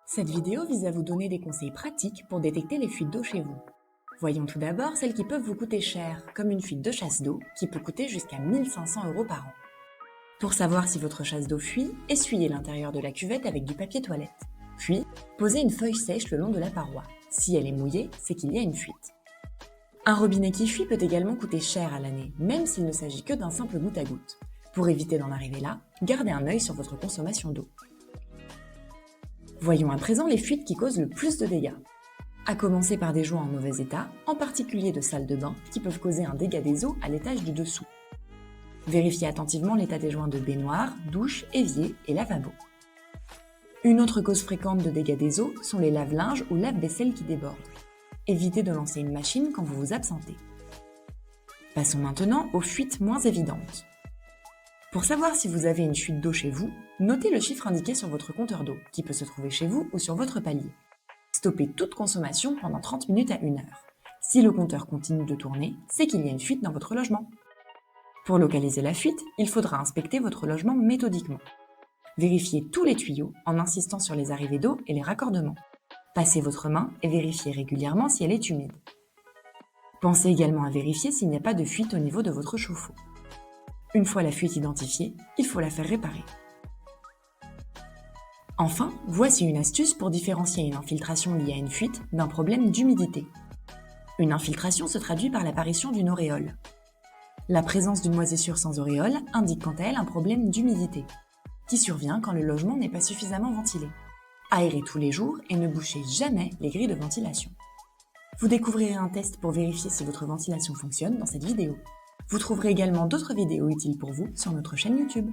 Cette vidéo vise à vous donner des conseils pratiques pour détecter les fuites d'eau chez vous. Voyons tout d'abord celles qui peuvent vous coûter cher, comme une fuite de chasse d'eau qui peut coûter jusqu'à 1500 € par an. Pour savoir si votre chasse d'eau fuit, essuyez l'intérieur de la cuvette avec du papier toilette. Puis, posez une feuille sèche le long de la paroi. Si elle est mouillée, c'est qu'il y a une fuite. Un robinet qui fuit peut également coûter cher à l'année, même s'il ne s'agit que d'un simple goutte à goutte. Pour éviter d'en arriver là, gardez un œil sur votre consommation d'eau. Voyons à présent les fuites qui causent le plus de dégâts. À commencer par des joints en mauvais état, en particulier de salle de bain, qui peuvent causer un dégât des eaux à l'étage du dessous. Vérifiez attentivement l'état des joints de baignoire, douche, évier et lavabo. Une autre cause fréquente de dégâts des eaux sont les lave-linges ou lave-vaisselle qui débordent. Évitez de lancer une machine quand vous vous absentez. Passons maintenant aux fuites moins évidentes. Pour savoir si vous avez une fuite d'eau chez vous, notez le chiffre indiqué sur votre compteur d'eau, qui peut se trouver chez vous ou sur votre palier. Stoppez toute consommation pendant 30 minutes à 1 heure. Si le compteur continue de tourner, c'est qu'il y a une fuite dans votre logement. Pour localiser la fuite, il faudra inspecter votre logement méthodiquement. Vérifiez tous les tuyaux en insistant sur les arrivées d'eau et les raccordements. Passez votre main et vérifiez régulièrement si elle est humide. Pensez également à vérifier s'il n'y a pas de fuite au niveau de votre chauffe-eau. Une fois la fuite identifiée, il faut la faire réparer. Enfin, voici une astuce pour différencier une infiltration liée à une fuite d'un problème d'humidité. Une infiltration se traduit par l'apparition d'une auréole. La présence d'une moisissure sans auréole indique quant à elle un problème d'humidité, qui survient quand le logement n'est pas suffisamment ventilé. Aérez tous les jours et ne bouchez jamais les grilles de ventilation. Vous découvrirez un test pour vérifier si votre ventilation fonctionne dans cette vidéo. Vous trouverez également d'autres vidéos utiles pour vous sur notre chaîne YouTube.